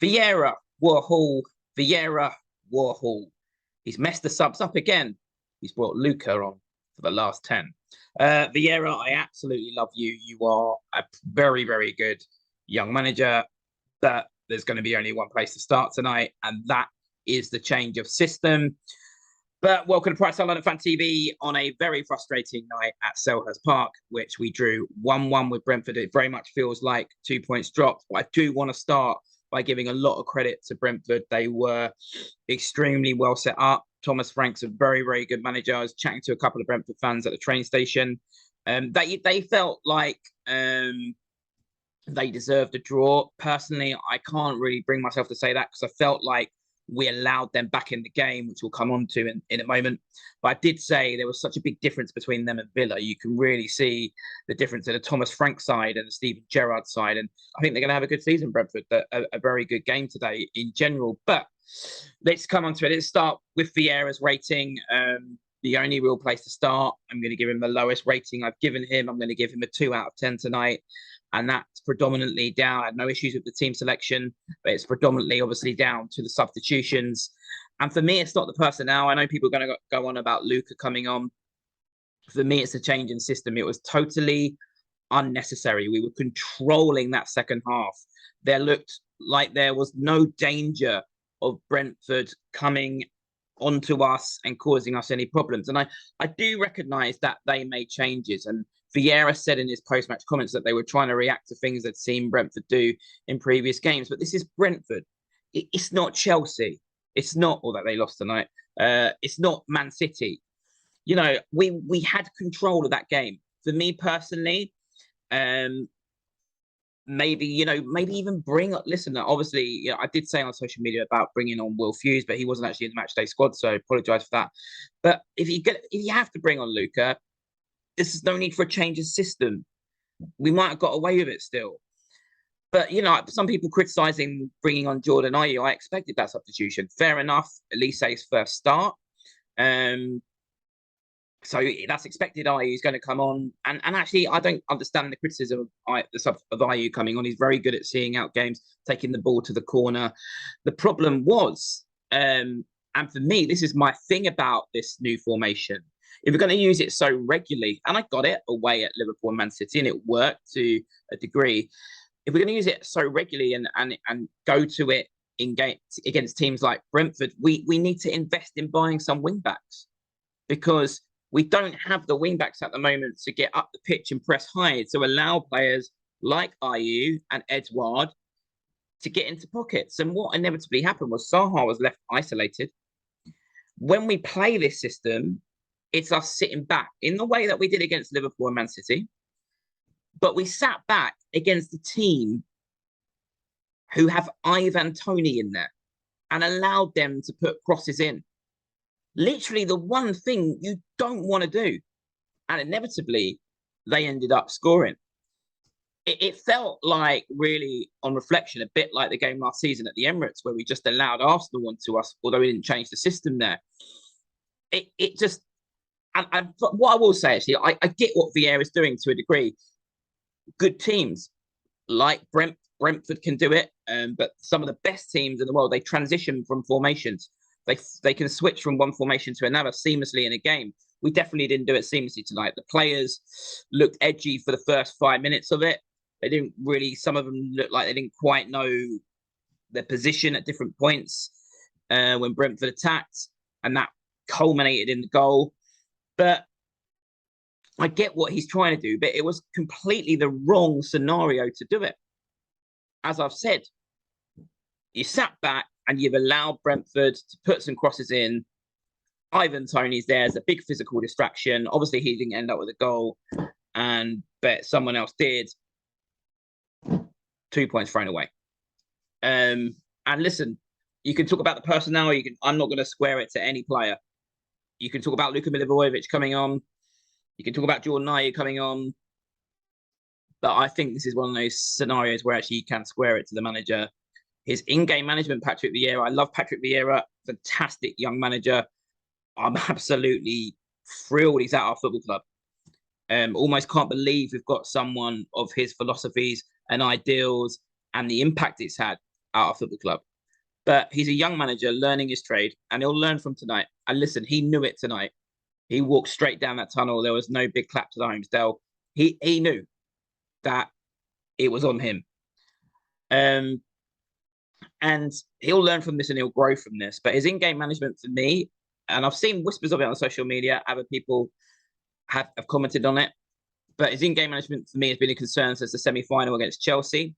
Vieira, Warhol, Vieira, Warhol. He's messed the subs up again. He's brought Luca on for the last 10. Vieira, I absolutely love you. You are a very, very good young manager, but there's going to be only one place to start tonight, and that is the change of system. But welcome to Price London Fan TV on a very frustrating night at Selhurst Park, which we drew 1-1 with Brentford. It very much feels like 2 points dropped, but I do want to start by giving a lot of credit to Brentford. They were extremely well set up. Thomas Frank's a very, very good manager. I was chatting to a couple of Brentford fans at the train station. They felt like they deserved a draw. Personally, I can't really bring myself to say that because I felt like we allowed them back in the game, which we'll come on to in a moment. But I did say there was such a big difference between them and Villa. You can really see the difference in the Thomas Frank side and the Steven Gerrard side. And I think they're going to have a good season, Brentford. A very good game today in general. But let's come on to it. Let's start with Vieira's rating. The only real place to start, I'm going to give him the lowest rating I've given him. I'm going to give him a 2 out of 10 tonight. And that's predominantly down. I had no issues with the team selection, but it's predominantly obviously down to the substitutions. And for me, it's not the personnel. I know people are going to go on about Luca coming on. For me, it's a change in system. It was totally unnecessary. We were controlling that second half. There looked like there was no danger of Brentford coming onto us and causing us any problems. And I do recognise that they made changes. And Vieira said in his post-match comments that they were trying to react to things they'd seen Brentford do in previous games. But this is Brentford. It's not Chelsea. It's not, although they lost tonight, it's not Man City. You know, we had control of that game. For me personally, maybe even bring up, listen, obviously, I did say on social media about bringing on Will Hughes, but he wasn't actually in the matchday squad, so I apologise for that. But if you have to bring on Luca, there's no need for a change of system. We might have got away with it still. But, some people criticising bringing on Jordan Ayew, I expected that substitution. Fair enough. Elise's first start. So that's expected. Ayew is going to come on. And actually, I don't understand the criticism of Ayew coming on. He's very good at seeing out games, taking the ball to the corner. The problem was, and for me, this is my thing about this new formation. If we're going to use it so regularly, and I got it away at Liverpool and Man City, and it worked to a degree. If we're going to use it so regularly and go to it in games against teams like Brentford, we need to invest in buying some wing backs, because we don't have the wing backs at the moment to get up the pitch and press high to allow players like Ayew and Edouard to get into pockets. And what inevitably happened was Zaha was left isolated. When we play this system, it's us sitting back in the way that we did against Liverpool and Man City. But we sat back against a team who have Ivan Toney in there and allowed them to put crosses in. Literally the one thing you don't want to do. And inevitably, they ended up scoring. It felt like, really, on reflection, a bit like the game last season at the Emirates, where we just allowed Arsenal onto us, although we didn't change the system there. It just... And what I will say, actually, I get what Vieira is doing to a degree. Good teams like Brentford can do it, but some of the best teams in the world, they transition from formations. They can switch from one formation to another seamlessly in a game. We definitely didn't do it seamlessly tonight. The players looked edgy for the first 5 minutes of it. They didn't really, some of them looked like they didn't quite know their position at different points when Brentford attacked, and that culminated in the goal. But I get what he's trying to do, but it was completely the wrong scenario to do it. As I've said, you sat back and you've allowed Brentford to put some crosses in. Ivan Toney's there as a big physical distraction. Obviously, he didn't end up with a goal, but someone else did. 2 points thrown away. And listen, you can talk about the personnel. I'm not going to square it to any player. You can talk about Luka Milivojevic coming on. You can talk about Jordan Ayew coming on. But I think this is one of those scenarios where actually you can square it to the manager. His in-game management, Patrick Vieira. I love Patrick Vieira. Fantastic young manager. I'm absolutely thrilled he's at our football club. Almost can't believe we've got someone of his philosophies and ideals and the impact it's had. at our football club. But he's a young manager learning his trade, and he'll learn from tonight. And listen, he knew it tonight. He walked straight down that tunnel. There was no big clap to the Holmesdale. He knew that it was on him. And he'll learn from this and he'll grow from this. But his in-game management for me, and I've seen whispers of it on social media, other people have commented on it, but his in-game management for me has been a concern since the semi-final against Chelsea,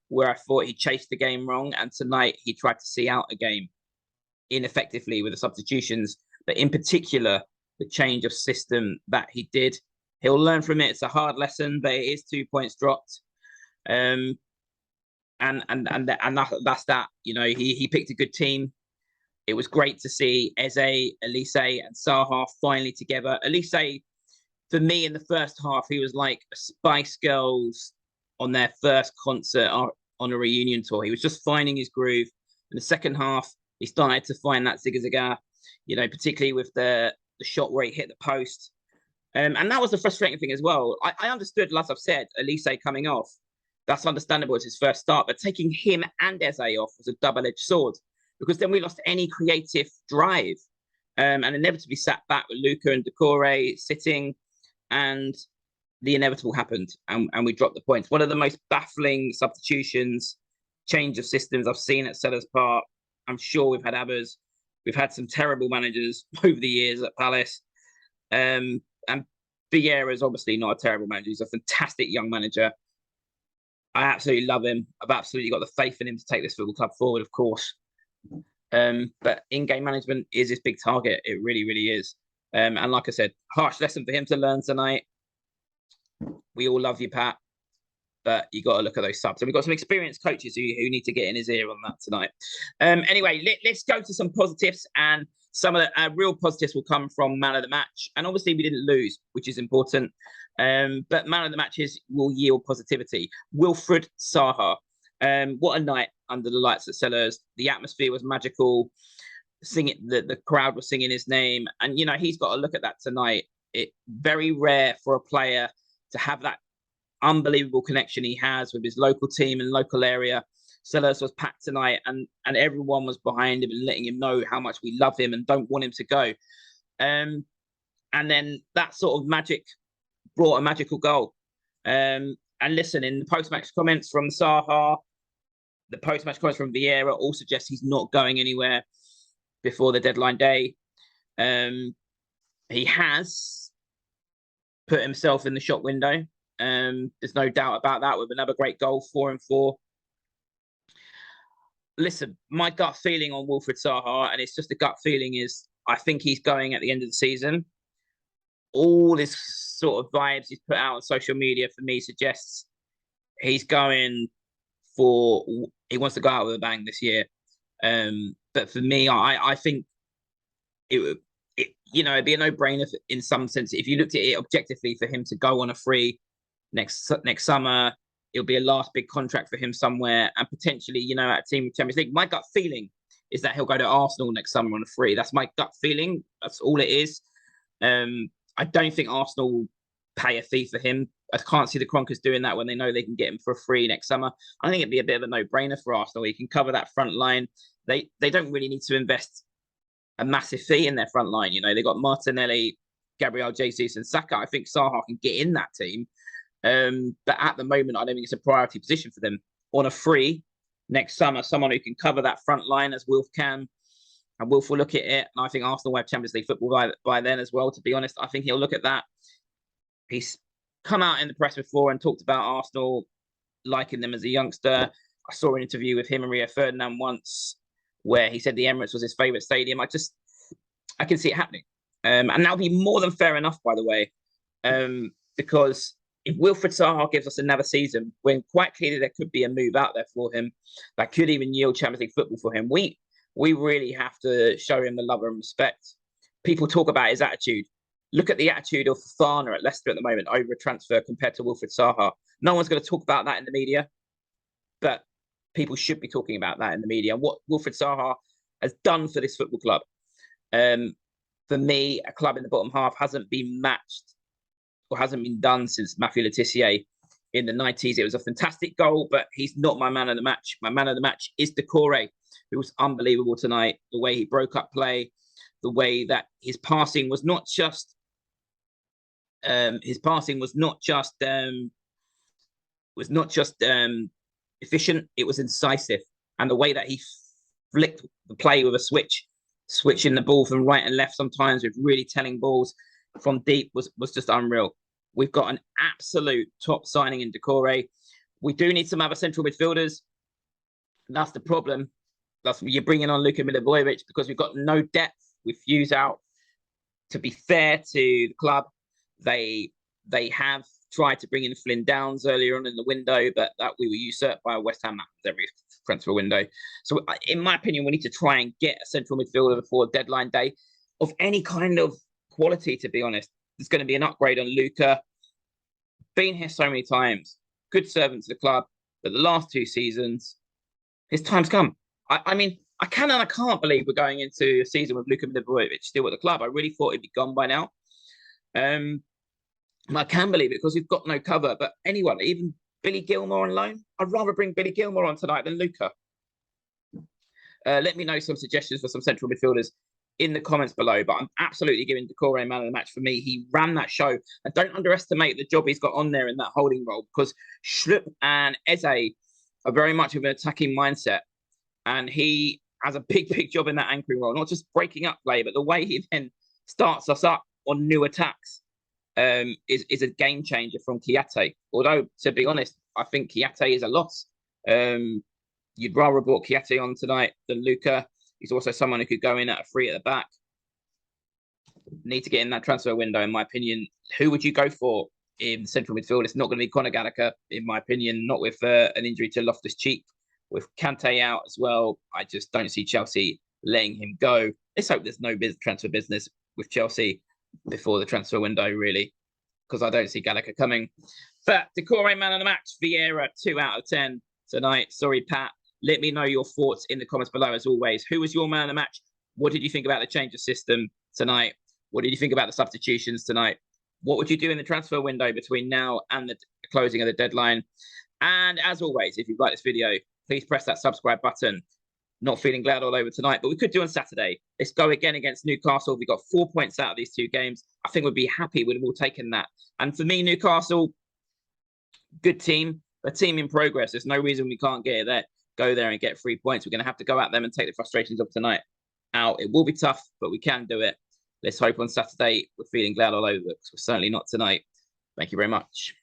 where I thought he chased the game wrong, and tonight he tried to see out a game ineffectively with the substitutions, but in particular, the change of system that he did. He'll learn from it. It's a hard lesson, but it is 2 points dropped. And that's that. You know, he picked a good team. It was great to see Eze, Elise, and Saha finally together. Elise, for me, in the first half, he was like Spice Girls on their first concert on a reunion tour. He was just finding his groove. In the second half, he started to find that zigga-zagga, you know, particularly with the shot where he hit the post. And that was the frustrating thing as well. I understood, as I've said, Elise coming off. That's understandable. It's his first start. But taking him and Eze off was a double-edged sword, because then we lost any creative drive, and inevitably sat back with Luca and Decore sitting, and the inevitable happened, and we dropped the points. One of the most baffling substitutions, change of systems I've seen at Selhurst Park. I'm sure we've had others. We've had some terrible managers over the years at Palace. And Vieira is obviously not a terrible manager. He's a fantastic young manager. I absolutely love him. I've absolutely got the faith in him to take this football club forward, of course. But in-game management is his big target. It really, really is. And like I said, harsh lesson for him to learn tonight. We all love you, Pat, but you got to look at those subs. And we've got some experienced coaches who need to get in his ear on that tonight. Anyway, let's go to some positives, and some of the real positives will come from man of the match. And obviously we didn't lose, which is important. But man of the matches will yield positivity. Wilfried Zaha. What a night under the lights at Selhurst. The atmosphere was magical. The crowd was singing his name. And, you know, he's got to look at that tonight. It's very rare for a player to have that unbelievable connection he has with his local team and local area. Selhurst was packed tonight, and everyone was behind him and letting him know how much we love him and don't want him to go. And then that sort of magic brought a magical goal. And listen, in the post-match comments from Zaha, the post-match comments from Vieira all suggest he's not going anywhere before the deadline day. He has put himself in the shop window. There's no doubt about that, with another great goal, 4-4. Listen, my gut feeling on Wilfried Zaha, and it's just a gut feeling, is I think he's going at the end of the season. All this sort of vibes he's put out on social media for me suggests he's going for, he wants to go out with a bang this year. But for me, I think it'd be a no-brainer in some sense. If you looked at it objectively, for him to go on a free next summer, it'll be a last big contract for him somewhere, and potentially, you know, at a team with Champions League. My gut feeling is that he'll go to Arsenal next summer on a free. That's my gut feeling. That's all it is. I don't think Arsenal will pay a fee for him. I can't see the Kronkers doing that when they know they can get him for free next summer. I think it'd be a bit of a no-brainer for Arsenal. He can cover that front line. They don't really need to invest a massive fee in their front line. You know, they got Martinelli, Gabriel Jesus, and Saka. I think Zaha can get in that team. But at the moment, I don't think it's a priority position for them. On a free next summer, someone who can cover that front line as Wilf can, and Wilf will look at it. And I think Arsenal will have Champions League football by then as well, to be honest. I think he'll look at that. He's come out in the press before and talked about Arsenal liking them as a youngster. I saw an interview with him and Rio Ferdinand once where he said the Emirates was his favourite stadium. I can see it happening. And that'll be more than fair enough, by the way, because if Wilfried Zaha gives us another season, when quite clearly there could be a move out there for him that could even yield Champions League football for him, we really have to show him the love and respect. People talk about his attitude. Look at the attitude of Fofana at Leicester at the moment over a transfer compared to Wilfried Zaha. No one's going to talk about that in the media, but people should be talking about that in the media. What Wilfried Zaha has done for this football club. For me, a club in the bottom half hasn't been matched or hasn't been done since Matthew Le Tissier. in the 90s. It was a fantastic goal, but he's not my man of the match. My man of the match is Decore, who was unbelievable tonight. The way he broke up play, the way that his passing was not just efficient, it was incisive. And the way that he flicked the play with a switching the ball from right and left sometimes with really telling balls from deep was just unreal. We've got an absolute top signing in Decore. We do need some other central midfielders. That's the problem. You're bringing on Luka Milivojevic because we've got no depth with Hughes out. To be fair to the club, they have tried to bring in Flynn Downs earlier on in the window, but that we were usurped by West Ham every transfer window. So in my opinion, we need to try and get a central midfielder before deadline day of any kind of quality, to be honest. There's going to be an upgrade on Luka. Been here so many times, good servant to the club, but the last 2 seasons, his time's come. I mean, I can and I can't believe we're going into a season with Luka Milivojevic still at the club. I really thought he'd be gone by now. I can believe it because we've got no cover. But anyone, even Billy Gilmore on loan, I'd rather bring Billy Gilmore on tonight than Luka. Let me know some suggestions for some central midfielders in the comments below. But I'm absolutely giving Decore man of the match for me. He ran that show. And don't underestimate the job he's got on there in that holding role, because Schlupp and Eze are very much of an attacking mindset. And he has a big job in that anchoring role, not just breaking up play, but the way he then starts us up on new attacks is a game changer from Kiate. Although, to be honest, I think Kiate is a loss. You'd rather have brought Kiate on tonight than Luka. He's also someone who could go in at a free at the back. Need to get in that transfer window, in my opinion. Who would you go for in central midfield? It's not going to be Conor Gallagher, in my opinion, not with an injury to Loftus-Cheek. With Kante out as well, I just don't see Chelsea letting him go. Let's hope there's no transfer business with Chelsea before the transfer window, really, because I don't see Gallagher coming. But Decore man of the match, Vieira, 2 out of 10 tonight. Sorry, Pat. Let me know your thoughts in the comments below, as always. Who was your man of the match? What did you think about the change of system tonight? What did you think about the substitutions tonight? What would you do in the transfer window between now and the closing of the deadline? And as always, if you've liked this video, please press that subscribe button. Not feeling glad all over tonight, but we could do on Saturday. Let's go again against Newcastle. We got 4 points out of these 2 games. I think we'd be happy with all taking that. And for me, Newcastle, good team, a team in progress. There's no reason we can't get it there. Go there and get 3 points. We're going to have to go at them and take the frustrations of tonight out. It will be tough, but we can do it. Let's hope on Saturday we're feeling glad all over, because we're certainly not tonight. Thank you very much.